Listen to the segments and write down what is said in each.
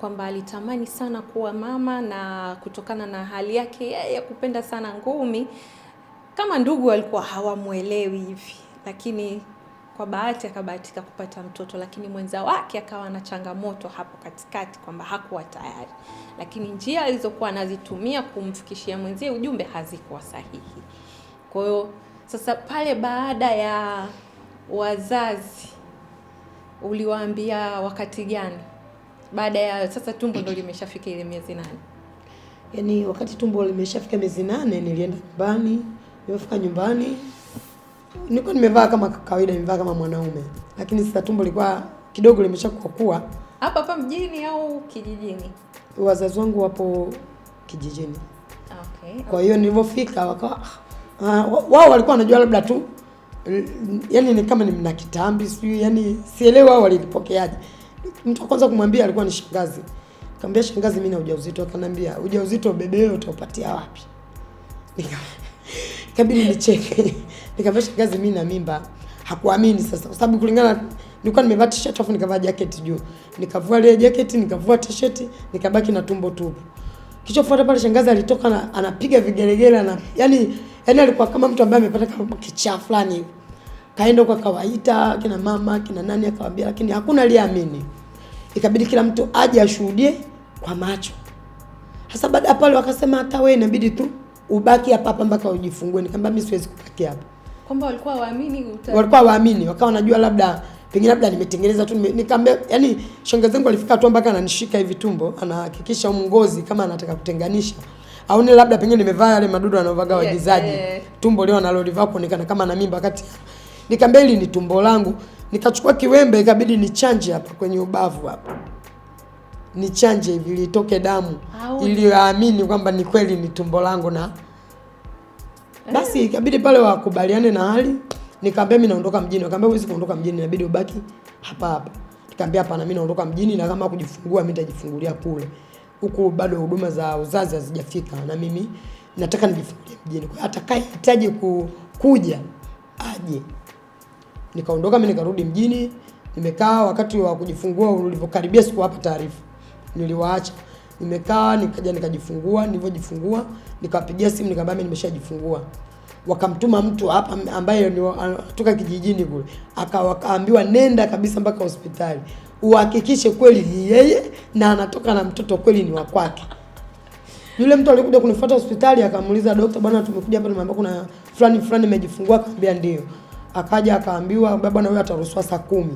kwamba alitamani sana kuwa mama, na kutokana na hali yake ya kupenda sana ngumi, kama ndugu walikuwa hawamuelewi hivi, lakini kwa bahati akabahatika kupata mtoto, lakini mwenza wake akawa na changamoto hapo katikati kwamba hakuwa tayari, lakini njia alizokuwa anazitumia kumfikishia mwenzie ujumbe hazikuwa sahihi. Kwa hiyo sasa pale baada ya wazazi uliwaambia wakati gani? Baada ya sasa tumbo ndo limeshafika ile miezi 8. Yaani wakati tumbo limeshafika miezi 8 nilienda nyumbani. Nimefika nyumbani nilikuwa nimevaa kama kawaida, nimevaa kama mwanaume, lakini sasa tumbo lilikuwa kidogo limeshakuwa. Hapa mjini au kijijini? Wazazi wangu wapo kijijini. Okay. Kwa hiyo nilipofika wakawa wao walikuwa wanajua labda tu, yani ni kama ni mna kitambi sio, yani sielewi wao walipokeaje. Mtu wa kwanza kumwambia alikuwa ni shangazi. Nikamwambia shangazi, mimi na ujauzito. Akaniambia ujauzito bebe wewe utapatia wapi? Nikabidi nicheke. Nikamwambia shangazi, mimi na mimba. Hakuamini sasa, kwa sababu kulingana nilikuwa nimevaa t-shirt afu nikavaa jacket juu. Nikavua ile jacket, nikavua t-shirt, nikabaki na tumbo tupu. Kichofuata pale shangazi alitoka anapiga vigelegele na yani alikuwa kama mtu ambaye amepata kama kichaa fulani hivi. Kaenda kwa kawaida kina mama kina nani akawaambia, lakini hakuna aliyeamini. Ikabidi kila mtu aje ashuhudie kwa macho. Hasa baada pale wakasema hata wewe inabidi tu ubaki hapa mpaka ujifungue. Nikamwambia mimi siwezi kubaki hapa. Kwamba walikuwa waamini walikuwa waamini, wakawa wanajua labda pengine labda nimetengeneza tu. Nikamwambia yani shangazi yangu alifika tu mpaka ananishika hivi tumbo, anahakikisha ngozi kama anataka kutenganisha. Au ni labda pengine nimevaa yale madudu anaovaga waigizaji. Tumbo leo analolivaa kuonekana kama na mimba kati. Nikamwambia hili ni tumbo langu. Nikachukua kiwembe ikabidi nichanje hapa kwenye ubavu hapa. Nichanje hivi litoke damu ili waamini kwamba ni kweli ni tumbo langu. Na basi ikabidi pale wakubaliane na hali. Nikamwambia mimi naondoka mjini. Nikamwambia huwezi kuondoka mjini, inabidi ubaki hapa hapa. Nikamwambia hapana, mimi naondoka mjini na kama kujifungua mimi nitajifungulia kule. Huku bado huduma za uzazi hazijafika na mimi nataka nijifungulie mjini. Kwa atakayehitaji kuja aje. Nikaondoka mimi nikarudi mjini. Nimekaa wakati wa kujifungua ulivyokaribia siku hapa taarifa. Niliwaacha. Nimekaa nikaja nikajifungua, nilivyojifungua nikapigia simu nikamwambia mimi nimeshajifungua. Wakamtuma mtu hapa ambaye ni kutoka kijijini kule. Akaambiwa nenda kabisa mpaka hospitali. Uhakikishe kweli ni yeye na anatoka na mtoto kweli ni wa kwake. Yule mtu alikuja kunifuata hospitali akamuuliza daktari, bwana tumekuja hapa nimeambiwa kuna fulani nimejifungua. Akamwambia ndio. Akaja akaambiwa bwana huyu ataruhusiwa saa 10.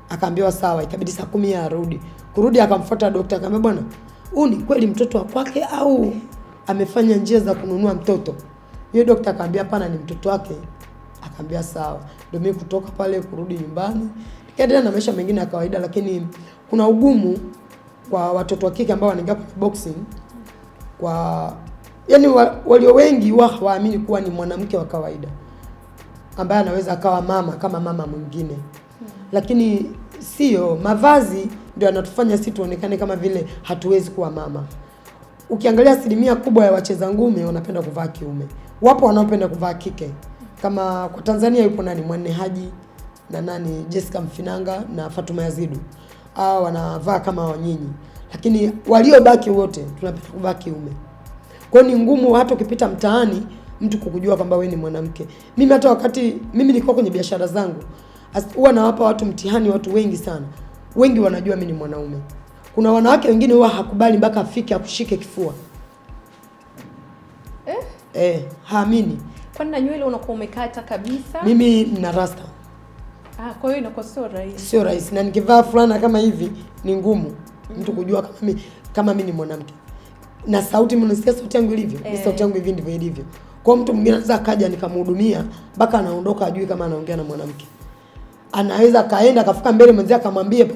Akaambiwa sawa, ikabidi saa 10 arudi. Kurudi akamfuata daktari akamwambia bwana, huyu ni kweli mtoto wa kwake au amefanya njia za kununua mtoto? Yule daktari akamwambia hapana, ni mtoto wake. Akamwambia sawa. Ndio mimi kutoka pale kurudi nyumbani. Nikaendelea na maisha mengine ya kawaida, lakini kuna ugumu kwa watoto wa kike ambao wanaingia kwenye boxing. Kwa yani walio wengi hawaamini kuwa ni mwanamke wa kawaida ambaye anaweza akawa mama kama mama mwingine. Lakini sio mavazi ndio yanatufanya sisi tuonekane kama vile hatuwezi kuwa mama. Ukiangalia asilimia kubwa ya wacheza ngumi wanapenda kuvaa kiume. Wapo wanaopenda kuvaa kike. Kama kwa Tanzania yupo nani Mwanne Haji na nani Jessica Mfinanga na Fatuma Yazidu. Hao wanavaa kama wanyinyi. Lakini waliobaki wote tunapenda kuvaa kiume. Kwa ni ngumu hata ukipita mtaani mtu kukujua kwamba wewe ni mwanamke. Mimi hata wakati mimi nilikuwa kwenye biashara zangu, huwa nawapa watu mtihani watu wengi sana. Wengi wanajua mimi ni mwanaume. Kuna wanawake wengine huwa hakubali mpaka afike akushike kifua. Haamini. Kwani na nywele unakuwa umekata kabisa? Mimi nina rasta. Kwa hiyo inakuwa sio rahisi. Sio rahisi. Na nikivaa fulana kama hivi ni ngumu mtu kujua kama mimi ni mwanamke. Na sauti mnasikia sauti yangu ilivyo. Sauti yangu hivi ndivyo ilivyo. Kwa mtu mwingine anaweza kaja nikamhudumia mpaka anaondoka ajui kama anaongea na mwanamke. Anaweza kaenda akafika mbele mwenzie akamwambia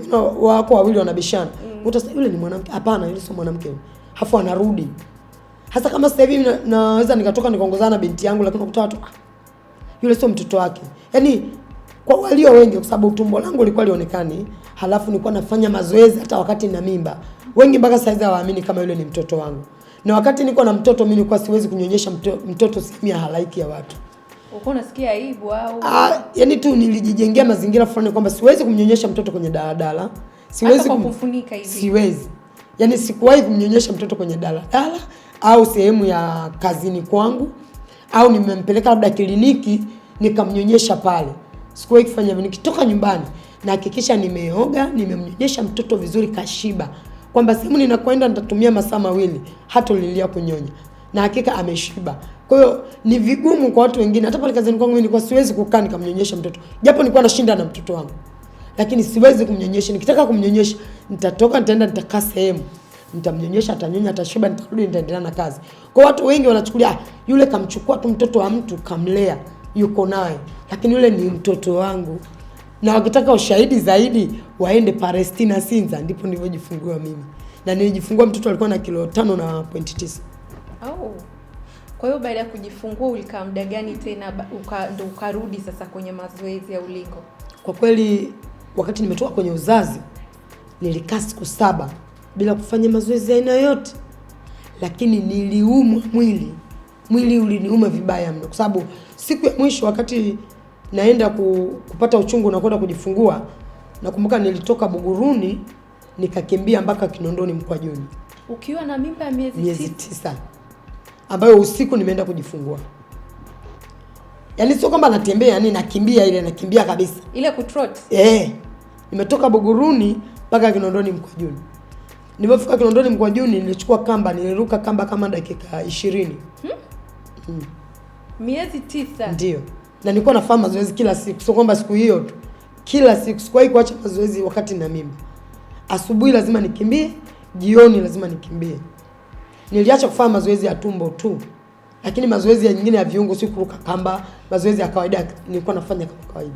wako wawili wanabishana. Utasema yule ni mwanamke. Hapana, yule sio mwanamke. Hafu anarudi. Hasa kama sasa hivi naweza nikatoka nikaongozana na binti yangu, lakini ukuta watu yule sio mtoto wake. Yaani kwa walio wengi, kwa sababu tumbo langu lilikuwa lionekani, halafu nilikuwa nafanya mazoezi hata wakati nina mimba. Wengi mpaka saizi hawaamini kama yule ni mtoto wangu. Na wakati niko na mtoto mimi nilikuwa siwezi kunyonyesha mtoto sehemu ya halaiki ya watu. Uko unasikia aibu au? Yaani tu nilijijengea mazingira fulani kwamba siwezi kumnyonyesha mtoto kwenye daladala. Siwezi kufunika hivi. Siwezi. Yaani sikuwahi kumnyonyesha mtoto kwenye daladala au sehemu ya kazini kwangu au nimempeleka labda kliniki nikamnyonyesha pale. Sikuwahi kufanya hivyo. Nikitoka nyumbani na hakikisha nimeoga, nimemnyonyesha mtoto vizuri kashiba. Kwamba sehemu ninakwenda nitatumia masaa mawili hata lilia kunyonya. Na hakika ameshiba. Kwa hiyo ni vigumu kwa watu wengine. Hata pale kazini kwangu mimi nilikuwa siwezi kukaa nikamnyonyesha mtoto. Japo nilikuwa nashinda na mtoto wangu. Lakini siwezi kumnyonyesha. Nikitaka kumnyonyesha nitatoka nitaenda nitakaa sehemu. Nitamnyonyesha, atanyonya, atashiba, nitarudi nitaendelea na kazi. Kwa watu wengi wanachukulia yule kamchukua tu mtoto wa mtu kamlea, yuko naye. Lakini yule ni mtoto wangu. Na wakitaka ushahidi zaidi waende Palestina Sinza, ndipo nilipojifungua mimi. Na nilijifungua mtoto alikuwa na kilo 5.9. Oh. Kwa hiyo baada ya kujifungua ulikaa muda gani tena ndo ukarudi sasa kwenye mazoezi ya ulingo? Kwa kweli wakati nimetoka kwenye uzazi nilikaa siku 7 bila kufanya mazoezi aina yote. Lakini niliumwa mwili. Mwili uliniuma vibaya mno kwa sababu siku ya mwisho wakati naenda kupata uchungu na kwenda kujifungua, nakumbuka nilitoka Buguruni nikakimbia mpaka Kinondoni Mkwajuni. Ukiwa na mimba ya miezi 9 ambayo usiku nimeenda kujifungua. Yaani sio kwamba natembea, yani nakimbia ile nakimbia kabisa. Ile kutrot. Nimetoka Buguruni mpaka Kinondoni Mkwajuni. Nilipofika Kinondoni Mkwajuni nilichukua kamba, niliruka kamba kama dakika 20. Miezi 9. Ndio. Na nilikuwa nafanya mazoezi kila siku. Sio kwamba siku hiyo tu. Kila siku sikuwahi kuacha mazoezi wakati na mimba. Asubuhi lazima nikimbie, jioni lazima nikimbie. Niliacha kufanya mazoezi ya tumbo tu. Lakini mazoezi ya nyingine ya viungo si kuruka kamba, mazoezi ya kawaida nilikuwa nafanya kama kawaida.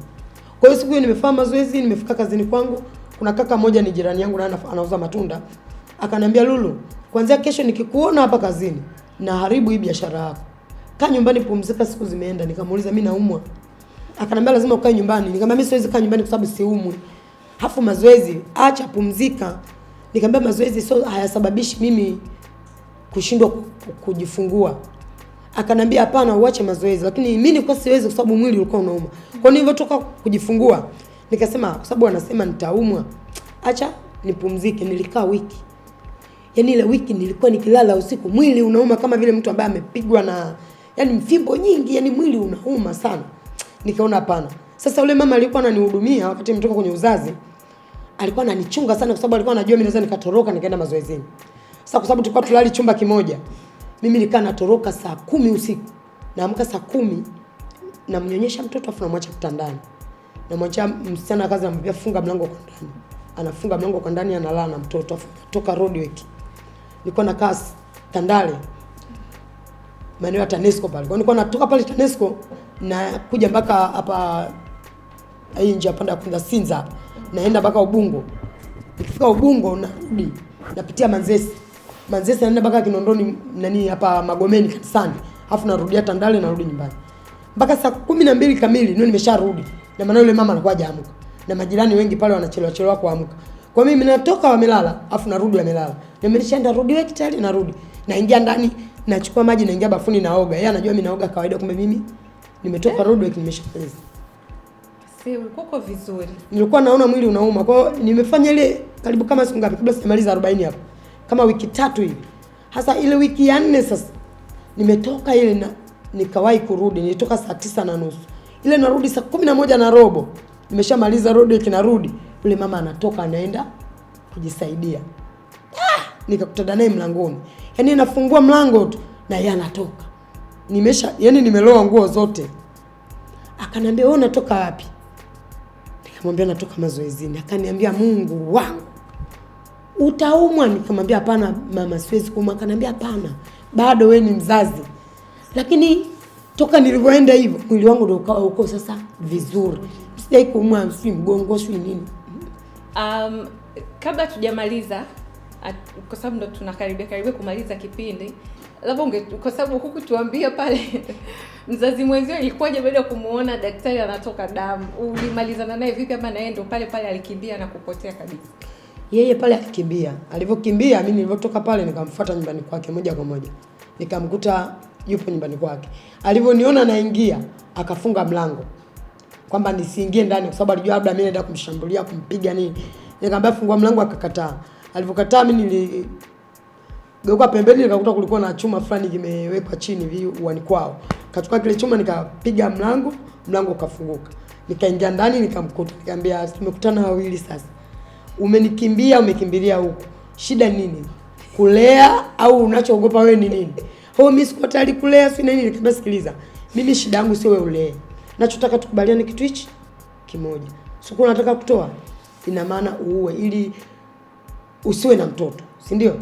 Kwa hiyo siku hiyo nimefanya mazoezi, nimefika kazini kwangu. Kuna kaka mmoja ni jirani yangu na anauza matunda. Akaniambia, Lulu, kuanzia kesho nikikuona hapa kazini na haribu hii biashara yako. Kaa nyumbani pumzika, siku zimeenda. Nikamuuliza mimi naumwa. Akaniambia lazima ukae nyumbani. Nikamwambia mimi siwezi kaa nyumbani kwa sababu siumwi. Hafu mazoezi, acha pumzika. Nikamwambia mazoezi sio hayasababishi mimi kushindwa kujifungua. Akanambia hapana, uache mazoezi. Lakini mimi nilikuwa siwezi kwa sababu mwili ulikuwa unauma. Kwa nini nilipotoka kujifungua nikasema kwa sababu wanasema nitaumwa, acha nipumzike. Nilikaa wiki. Yaani ile wiki nilikuwa nikilala usiku mwili unauma kama vile mtu ambaye amepigwa na yani mfimbo nyingi, yani mwili unauma sana. Nikaona hapana. Sasa yule mama alikuwa ananihudumia wakati nimetoka kwenye uzazi, alikuwa ananichunga sana kwa sababu alikuwa anajua mimi naweza nikatoroka nikaenda mazoezini. Sasa kwa sababu tulikuwa tulali chumba kimoja, mimi nikaa natoroka saa 10 usiku. Naamka saa 10 namnyonyesha mtoto afu namwacha kitandani. Namwacha msichana kazi anamwambia funga mlango kwa ndani. Anafunga mlango kwa ndani analala na mtoto afu toka Roadway. Nilikuwa nakaa Tandale. Maeneo ya TANESCO pale. Kwa nilikuwa natoka pale TANESCO na kuja mpaka hapa nje panda kwenda Sinza hapa. Naenda mpaka Ubungo. Nikifika Ubungo narudi. Napitia Manzese. Manzese naenda mpaka Kinondoni hapa Magomeni kanisani. Alafu narudia Tandale narudi nyumbani. Mpaka saa 12 kamili ndio nimesharudi. Na maana yule mama alikuwa hajaamka. Na majirani wengi pale wanachelewa kuamka. Kwa mimi natoka wamelala, afu narudi wamelala. Nimeshaenda rudi wewe tayari narudi. Naingia ndani, nachukua maji naingia bafuni naoga. Yeye anajua mimi naoga kawaida kumbe mimi nimetoka rudi wewe nimeshamaliza. Sasa uko vizuri. Nilikuwa naona mwili unauma. Kwa hiyo nimefanya ile karibu kama siku ngapi kabla sijamaliza 40 hapo. Kama wiki 3 hivi. Hasa ile wiki ya 4 sasa nimetoka ile na nikawahi kurudi. Nilitoka saa 9:30. Ile narudi saa 11:15. Nimeshamaliza rodi kinarudi. Yule mama anatoka anaenda kujisaidia. Nikakutana naye mlangoni. Yaani nafungua mlango tu na yeye anatoka. Nimeloa nguo zote. Akaniambia wewe unatoka wapi? Nikamwambia natoka mazoezini. Akaniambia Mungu wangu, utaumwa? Nikamwambia hapana mama, siwezi kuumwa. Akaniambia hapana, bado wewe ni mzazi. Lakini toka nilivyoenda hivyo mwili wangu ndio ukawa uko sasa vizuri. Sijai kuumwa, si mgongo, si nini. Kabla tujamaliza kwa sababu ndo tunakaribia kumaliza kipindi, labda kwa sababu huku tuambia pale mzazi mwenzio ilikuwaje baada ya kumuona daktari anatoka damu, ulimalizana naye vipi ama naye ndo pale alikimbia na kupotea kabisa? Yeye pale alikimbia. Alivyokimbia mimi nilipotoka pale nikamfuata nyumbani kwake moja kwa moja. Nikamkuta yupo nyumbani kwake. Alivyoniona naingia akafunga mlango kwamba nisiingie ndani kwa sababu alijua labda mimi naenda kumshambulia kumpiga nini. Nikamwambia fungua mlango, akakataa. Alipokataa mimi niligeuka pembeni, nikakuta kulikuwa na chuma fulani kimewekwa chini hivi uani kwao. Kachukua kile chuma, nikapiga mlango ukafunguka. Nikaingia ndani, nikamkuta. Nikamwambia tumekutana wawili sasa. Umekimbilia huko. Shida nini? Kulea au unachoogopa wewe ni nini? Mimi siko tayari kulea, si nini. Nikamwambia sikiliza. Mimi shida yangu sio wewe ulee. Nachotaka tukubaliane kitu hichi kimoja. Sio nataka kutoa. Ina maana uue ili usiwe na mtoto, si ndio?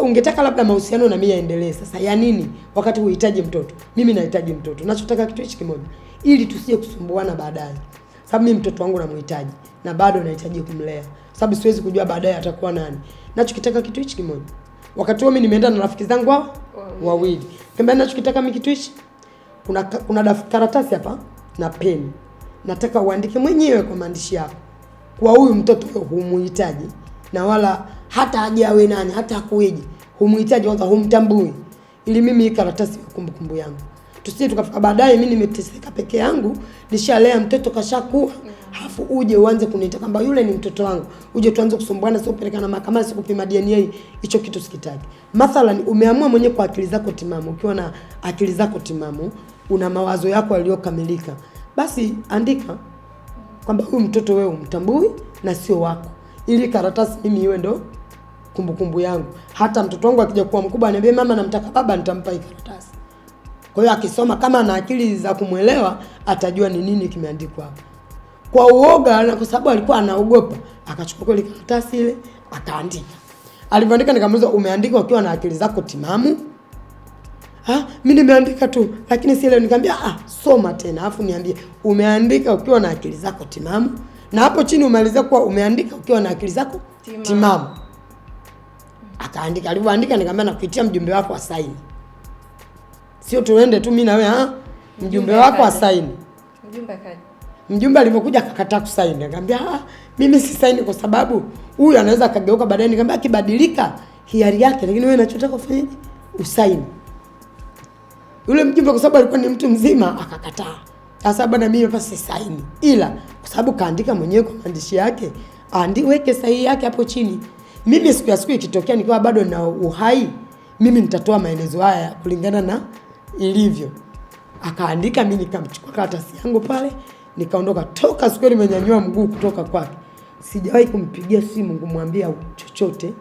Ungetaka labda mahusiano na mimi yaendelee. Sasa ya nini wakati uhitaji mtoto? Mimi nahitaji mtoto. Nachotaka kitu hichi kimoja ili tusije kusumbuana baadaye. Sababu mimi mtoto wangu namhitaji na bado nahitaji kumlea. Sababu siwezi kujua baadaye atakuwa nani. Nachokitaka kitu hichi kimoja. Wakati huo mimi nimeenda na rafiki zangu hao wawili. Kamba nachokitaka mimi kitu hichi. Kuna karatasi hapa na peni. Nataka uandike mwenyewe kwa maandishi yako. Kwa huyu mtoto wewe humuhitaji na wala hata aje awe nani, hata akueje. Humuhitaji wala humtambui. Ili mimi karatasi ya kumbukumbu yangu. Tusije tukafika baadaye mimi nimeteseka peke yangu, nishalea mtoto kashakuwa. Hafu uje uanze kuniita kwamba yule ni mtoto wangu. Uje tuanze kusumbuana, sio kupelekana mahakamani, sio kupima DNA. Hicho kitu sikitaki. Mathalan umeamua mwenyewe kwa akili zako timamu. Ukiwa na akili zako timamu, una mawazo yako yaliyokamilika. Basi andika kwamba huyu mtoto wewe umtambui na sio wako. Ili karatasi mimi iwe ndo kumbukumbu yangu. Hata mtoto wangu akija kuwa mkubwa aniambie mama namtaka baba, nitampa hii karatasi. Kwa hiyo akisoma kama ana akili za kumuelewa atajua ni nini kimeandikwa hapa. Kwa uoga na kwa sababu alikuwa anaogopa, akachukua ile karatasi ile akaandika. Alipoandika nikamuuliza umeandika ukiwa na akili zako timamu? Mimi nimeandika tu, lakini si ile. Nikamwambia soma tena afu niambie umeandika ukiwa na akili zako timamu? Na hapo chini umaliza kuwa umeandika ukiwa na akili zako timamu. Akaandika. Alipoandika nikamwambia nakuitia mjumbe wako asaini. Sio tuende tu mimi na wewe mjumbe wako asaini. Mjumbe alipokuja akakataa kusaini. Nikamwambia mimi si saini kwa sababu huyu anaweza akageuka baadaye. Nikamwambia akibadilika hiari yake, lakini wewe unachotaka ufanyeje? Usaini. Yule mjumbe kwa sababu alikuwa ni mtu mzima akakataa. Sasa bwana mimi hapa si saini. Ila kwa sababu kaandika mwenyewe kwa maandishi yake, weke sahihi yake hapo chini. Mimi siku ya siku ikitokea nikiwa bado na uhai, mimi nitatoa maelezo haya kulingana na ilivyo. Akaandika, mimi nikamchukua karatasi yangu pale, nikaondoka. Toka siku ile nimenyanyua mguu kutoka kwake, sijawahi kumpigia simu kumwambia chochote.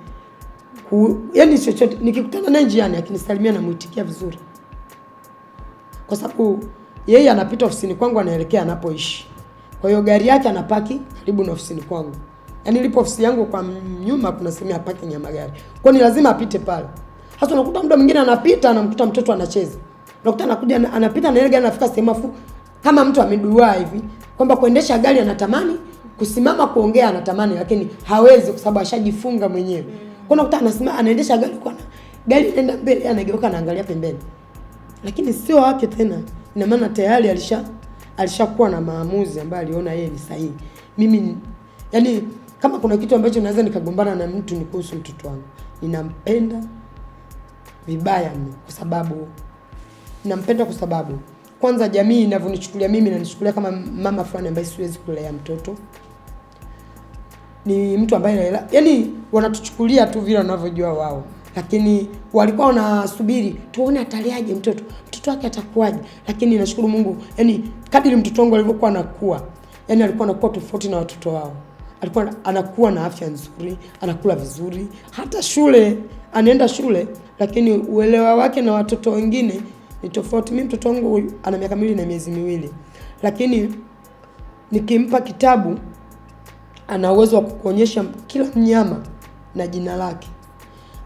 Yaani chochote, nikikutana naye njiani akinisalimia na muitikia vizuri. Kwa sababu yeye anapita ofisini kwangu anaelekea anapoishi. Kwa hiyo gari yake anapaki karibu na ofisini kwangu. Yaani ilipo ofisi yangu kwa nyuma kuna sehemu ya parking ya magari. Kwa ni lazima apite pale. Hasa unakuta muda mwingine anapita anamkuta mtoto anacheza. Unakuta anakuja anapita na ile gari anafika sehemu afu kama mtu ameduaa hivi kwamba kuendesha gari anatamani, kusimama kuongea anatamani, lakini hawezi kwa sababu ashajifunga mwenyewe. Kwa unakuta anasimama anaendesha gari kwa gari inaenda mbele anageuka anaangalia pembeni. Lakini sio wake tena. Ina maana tayari alishakuwa na maamuzi ambayo aliona yeye ni sahihi. Mimi yani kama kuna kitu ambacho naweza nikagombana na mtu ni kuhusu mtoto wangu. Ninampenda vibaya mno kwa sababu kwanza jamii inavyonichukulia mimi na nichukulia kama mama fulani ambaye siwezi kulea mtoto. Ni mtu ambaye yani wanatuchukulia tu vile wanavyojua wao. Lakini walikuwa wanasubiri tuone ataliaje mtoto wake atakuaje. Lakini nashukuru Mungu, yani kadiri mtoto wangu alivyokuwa anakuwa, yani alikuwa anakuwa tofauti na watoto wao. Alikuwa anakuwa na afya nzuri, anakula vizuri, hata shule anaenda shule, lakini uelewa wake na watoto wengine ni tofauti. Mimi mtoto wangu ana miaka 2 na miezi 2, lakini nikimpa kitabu ana uwezo wa kukuonyesha kila mnyama na jina lake.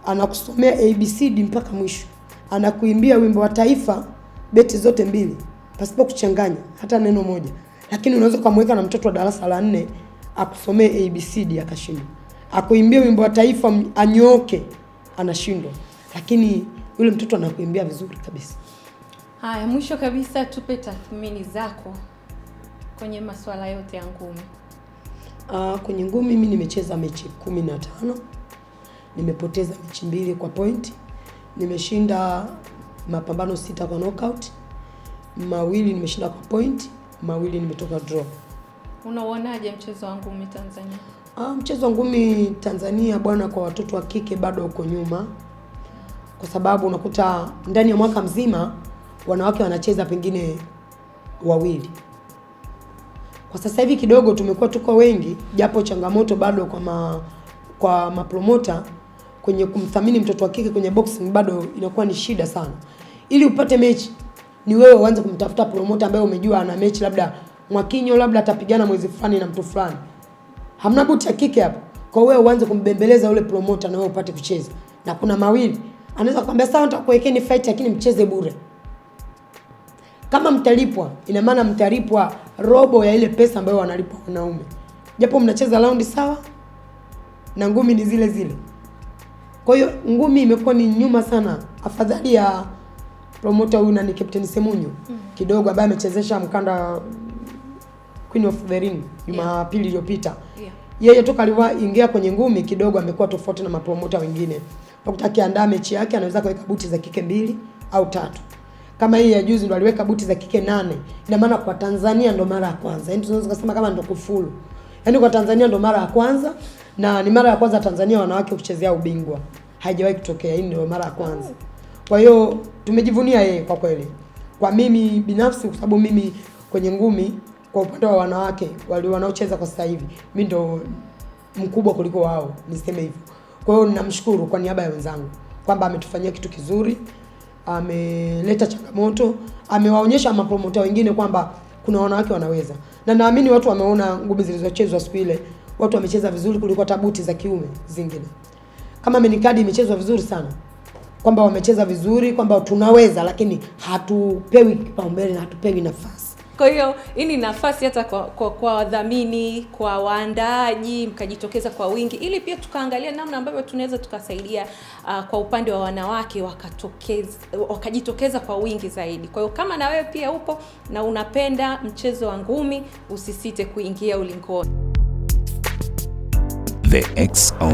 Anakusomea ABCD mpaka mwisho. Anakuimbia wimbo wa taifa beti zote 2 pasipo kuchanganya hata neno moja. Lakini unaweza kumweka na mtoto wa darasa la 4 akusomee ABCD akashindwa. Akuimbia wimbo wa taifa anyooke anashindwa. Lakini yule mtoto anakuimbia vizuri kabisa. Haya, mwisho kabisa tupe tathmini zako kwenye masuala yote ya ngumi. Kwenye ngumi mimi nimecheza mechi 15. Nimepoteza mechi 2 kwa point. Nimeshinda mapambano 6 kwa knockout. 2 nimeshinda kwa point, 2 nimetoka draw. Unaonaje mchezo wa ngumi Tanzania? Mchezo wa ngumi Tanzania bwana, kwa watoto wa kike bado uko nyuma, kwa sababu unakuta ndani ya mwaka mzima wanawake wanacheza pengine wawili. Kwa sasa hivi kidogo tumekuwa tuko wengi, japo changamoto bado kwa mapromota kwenye kumthamini mtoto wa kike kwenye boxing bado inakuwa ni shida sana. Ili upate mechi ni wewe uanze kumtafuta promota ambaye umejua ana mechi, labda Mwakinyo labda atapigana mwezi fulani na mtu fulani. Hamna buti ya kike hapo. Kwa wewe uanze kumbembeleza yule promota na wewe upate kucheza. Na kuna mawili, anaweza kukwambia sawa nitakuwekeni fight lakini mcheze bure. Kama mtalipwa, ina maana mtalipwa robo ya ile pesa ambayo wanalipwa wanaume. Japo mnacheza round sawa na ngumi ni zile zile. Kwa hiyo ngumi imekuwa ni nyuma sana. Afadhali ya promoter huyu ni Captain Semunyo kidogo, ambaye amechezesha mkanda Queen of the Ring Jumapili iliyopita. Yeye toka aliingia kwenye ngumi kidogo amekuwa tofauti na mapromota wengine. Wakati andaa mechi yake anaweza kuweka buti za kike 2 au 3. Kama hii ya juzi ndo aliweka buti za kike 8. Ina maana kwa Tanzania ndo mara ya kwanza. Yaani tunaweza kusema kama ndo kufulu. Yaani kwa Tanzania ndo mara ya kwanza, na ni mara ya kwanza Tanzania wanawake kuchezea ubingwa. Haijawahi kutokea, hii ndio mara ya kwanza. Kwa hiyo tumejivunia yeye kwa kweli. Kwa mimi binafsi, kwa sababu mimi kwenye ngumi kwa upande wa wanawake wanaocheza kwa sasa hivi, mimi ndo mkubwa kuliko wao, niseme hivyo. Kwa hiyo ninamshukuru kwa niaba ya wenzangu kwamba ametufanyia kitu kizuri, ameleta changamoto, amewaonyesha mapromota wengine kwamba kuna wanawake wanaweza. Na naamini watu wameona ngumi zilizochezwa siku ile, watu wamecheza vizuri kuliko tabuti za kiume zingine. Kama Menikadi imechezwa vizuri sana, kwamba wamecheza vizuri, kwamba tunaweza, lakini hatupewi kipaumbele na hatupewi nafasi. Kwa hiyo hii ni nafasi hata kwa wadhamini, kwa waandaaji, mkajitokeza kwa wingi ili pia tukaangalia namna ambavyo tunaweza tukasaidia kwa upande wa wanawake wakajitokeza kwa wingi zaidi. Kwa hiyo kama na wewe pia upo na unapenda mchezo wa ngumi, usisite kuingia ulingoni. The XO